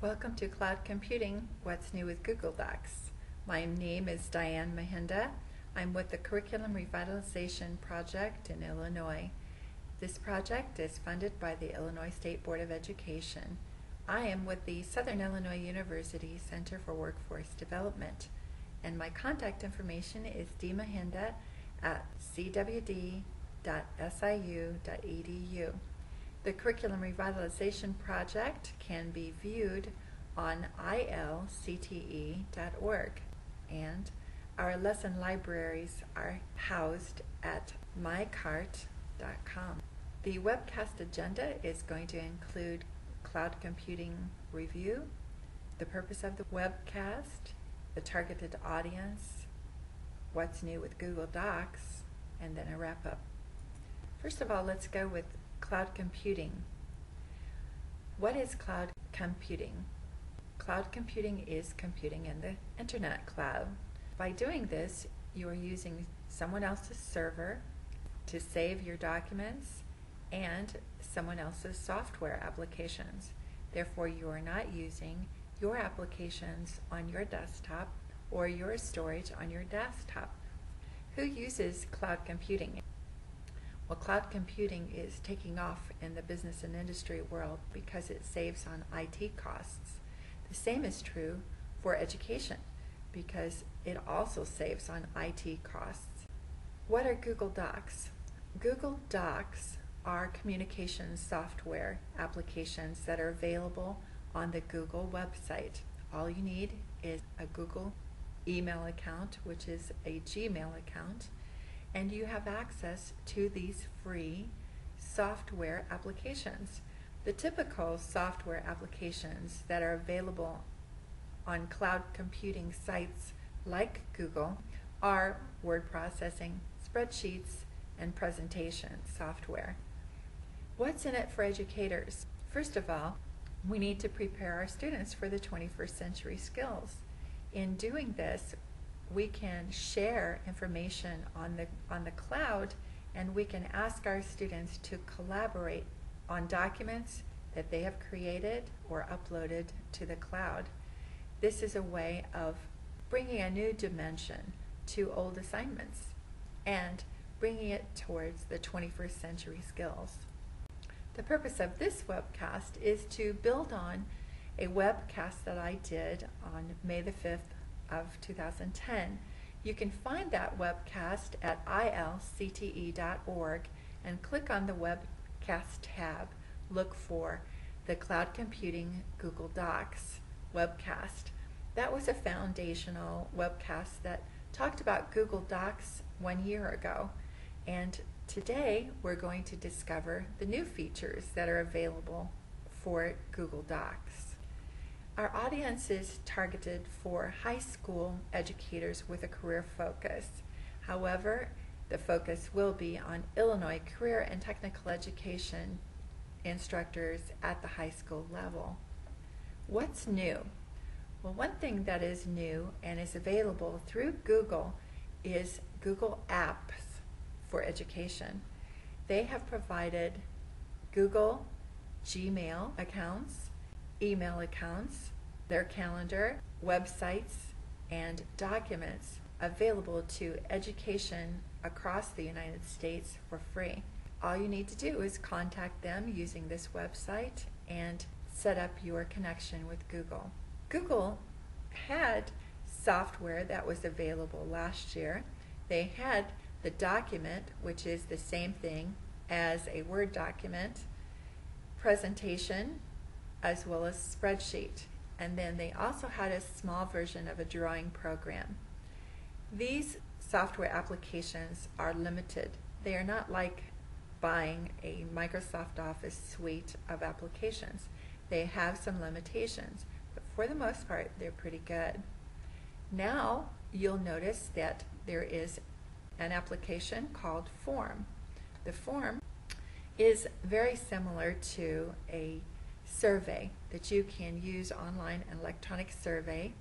Welcome to Cloud Computing, What's New with Google Docs. My name is Diane Mahinda. I'm with the Curriculum Revitalization Project in Illinois. This project is funded by the Illinois State Board of Education. I am with the Southern Illinois University Center for Workforce Development, and my contact information is dmahinda@cwd.siu.edu. The Curriculum Revitalization Project can be viewed on ilcte.org, and our lesson libraries are housed at mycart.com. The webcast agenda is going to include cloud computing review, the purpose of the webcast, the targeted audience, what's new with Google Docs, and then a wrap-up. First of all, let's go with cloud computing. What is cloud computing? Cloud computing is computing in the internet cloud. By doing this, you are using someone else's server to save your documents and someone else's software applications. Therefore, you are not using your applications on your desktop or your storage on your desktop. Who uses cloud computing? Well, cloud computing is taking off in the business and industry world because it saves on IT costs. The same is true for education because it also saves on IT costs. What are Google Docs? Google Docs are communication software applications that are available on the Google website. All you need is a Google email account, which is a Gmail account, and you have access to these free software applications. The typical software applications that are available on cloud computing sites like Google are word processing, spreadsheets, and presentation software. What's in it for educators? First of all, we need to prepare our students for the 21st century skills. In doing this, we can share information on the cloud, and we can ask our students to collaborate on documents that they have created or uploaded to the cloud. This is a way of bringing a new dimension to old assignments and bringing it towards the 21st century skills. The purpose of this webcast is to build on a webcast that I did on May the 5th of 2010. You can find that webcast at ilcte.org and click on the webcast tab. Look for the Cloud Computing Google Docs webcast. That was a foundational webcast that talked about Google Docs 1 year ago, and today we're going to discover the new features that are available for Google Docs. Our audience is targeted for high school educators with a career focus. However, the focus will be on Illinois career and technical education instructors at the high school level. What's new? Well, one thing that is new and is available through Google is Google Apps for education. They have provided Google Gmail accounts, email accounts, their calendar, websites, and documents available to education across the United States for free. All you need to do is contact them using this website and set up your connection with Google. Google had software that was available last year. They had the document, which is the same thing as a Word document, presentation, as well as spreadsheet. And then they also had a small version of a drawing program. These software applications are limited. They are not like buying a Microsoft Office suite of applications. They have some limitations, but for the most part, they're pretty good. Now, you'll notice that there is an application called Form. The Form is very similar to a survey that you can use online, an electronic survey,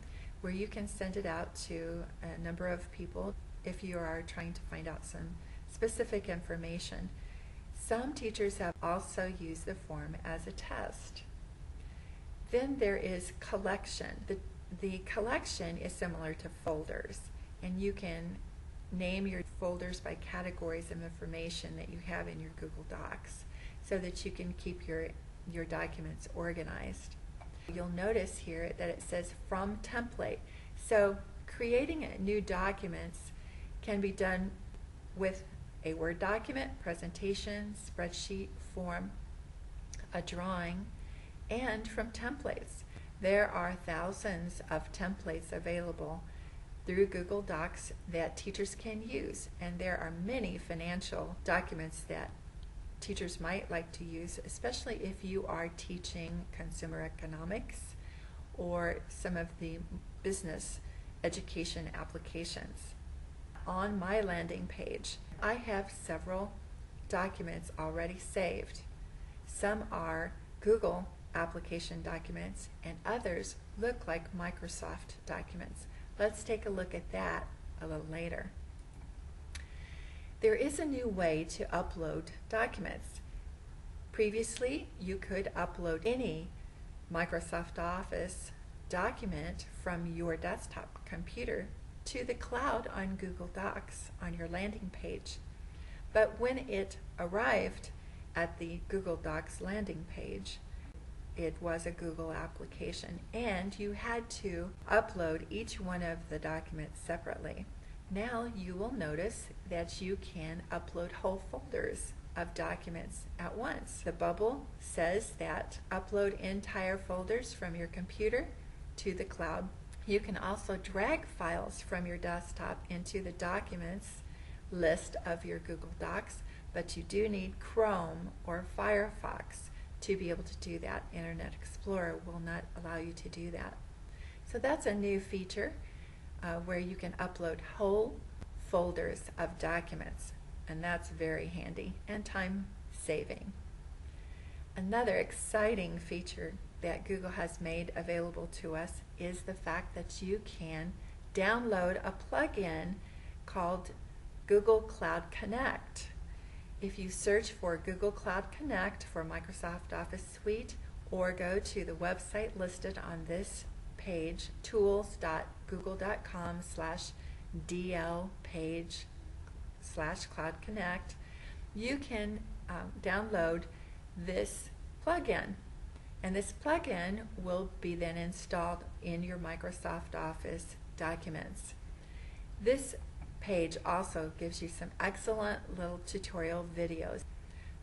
where you can send it out to a number of people if you are trying to find out some specific information. Some teachers have also used the form as a test. Then there is collection. The collection is similar to folders, and you can name your folders by categories of information that you have in your Google Docs so that you can keep your documents organized. You'll notice here that it says from template. So creating new documents can be done with a Word document, presentation, spreadsheet, form, a drawing, and from templates. There are thousands of templates available through Google Docs that teachers can use, and there are many financial documents that teachers might like to use, especially if you are teaching consumer economics or some of the business education applications. On my landing page, I have several documents already saved. Some are Google application documents and others look like Microsoft documents. Let's take a look at that a little later. There is a new way to upload documents. Previously, you could upload any Microsoft Office document from your desktop computer to the cloud on Google Docs on your landing page. But when it arrived at the Google Docs landing page, it was a Google application, and you had to upload each one of the documents separately. Now you will notice that you can upload whole folders of documents at once. The bubble says that upload entire folders from your computer to the cloud. You can also drag files from your desktop into the documents list of your Google Docs, but you do need Chrome or Firefox to be able to do that. Internet Explorer will not allow you to do that. So that's a new feature where you can upload whole folders of documents, and that's very handy and time saving. Another exciting feature that Google has made available to us is the fact that you can download a plugin called Google Cloud Connect. If you search for Google Cloud Connect for Microsoft Office Suite, or go to the website listed on this page, tools.google.com/dl/page/Cloud Connect, you can download this plugin. And this plugin will be then installed in your Microsoft Office documents. This page also gives you some excellent little tutorial videos.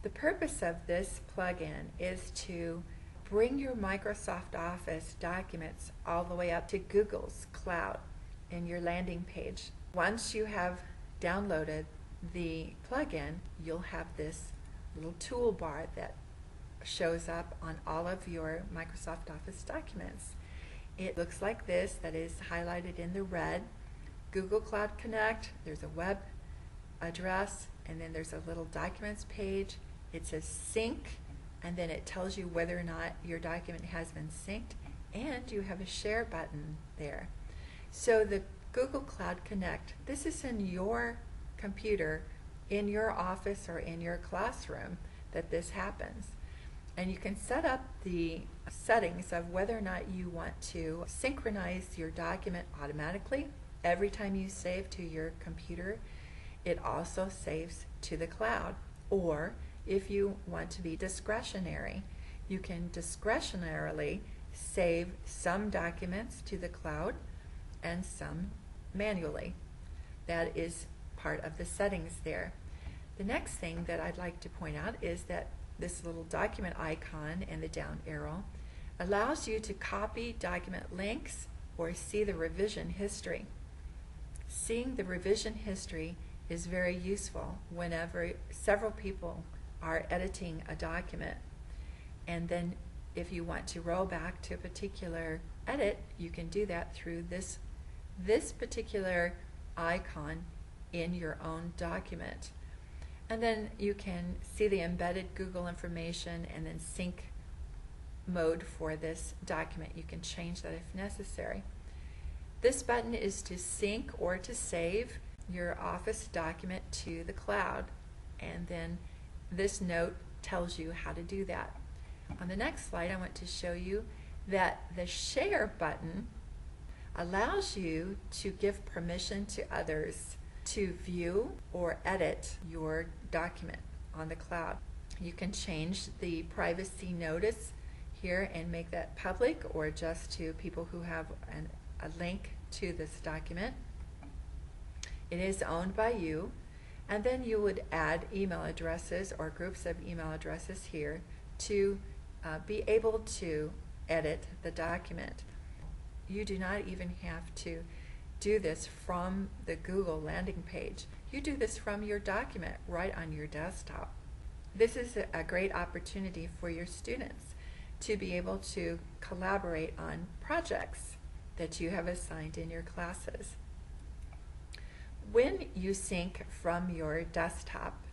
The purpose of this plugin is to bring your Microsoft Office documents all the way up to Google's cloud in your landing page. Once you have downloaded the plugin, you'll have this little toolbar that shows up on all of your Microsoft Office documents. It looks like this, that is highlighted in the red. Google Cloud Connect, there's a web address, and then there's a little documents page. It says sync, and then it tells you whether or not your document has been synced, and you have a share button there. So the Google Cloud Connect, this is in your computer, in your office or in your classroom that this happens. And you can set up the settings of whether or not you want to synchronize your document automatically every time you save to your computer. It also saves to the cloud. Or if you want to be discretionary, you can discretionarily save some documents to the cloud and some manually. That is part of the settings there. The next thing that I'd like to point out is that this little document icon and the down arrow allows you to copy document links or see the revision history. Seeing the revision history is very useful whenever several people are editing a document, and then if you want to roll back to a particular edit, you can do that through this particular icon in your own document. And then you can see the embedded Google information and then sync mode for this document. You can change that if necessary. This button is to sync or to save your Office document to the cloud, and then this note tells you how to do that. On the next slide, I want to show you that the share button allows you to give permission to others to view or edit your document on the cloud. You can change the privacy notice here and make that public or just to people who have a link to this document. It is owned by you, and then you would add email addresses or groups of email addresses here to be able to edit the document. You do not even have to do this from the Google landing page. You do this from your document right on your desktop. This is a great opportunity for your students to be able to collaborate on projects that you have assigned in your classes. When you sync from your desktop,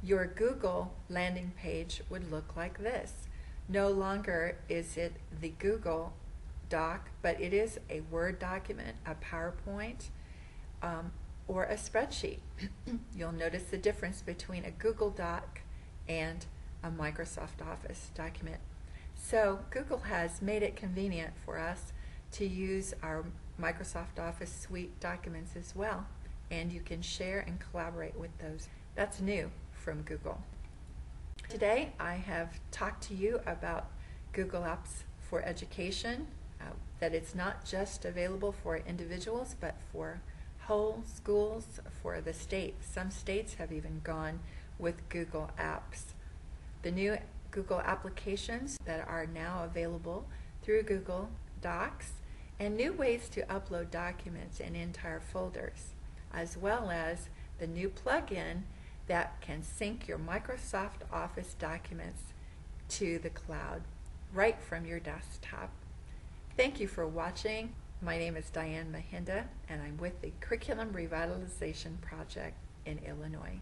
your Google landing page would look like this. No longer is it the Google Doc, but it is a Word document, a PowerPoint, or a spreadsheet. You'll notice the difference between a Google Doc and a Microsoft Office document. So Google has made it convenient for us to use our Microsoft Office suite documents as well, and you can share and collaborate with those. That's new from Google. Today I have talked to you about Google Apps for Education, that it's not just available for individuals but for whole schools, for the state. Some states have even gone with Google Apps. The new Google applications that are now available through Google Docs, and new ways to upload documents in entire folders, as well as the new plugin that can sync your Microsoft Office documents to the cloud right from your desktop. Thank you for watching. My name is Diane Mahinda, and I'm with the Curriculum Revitalization Project in Illinois.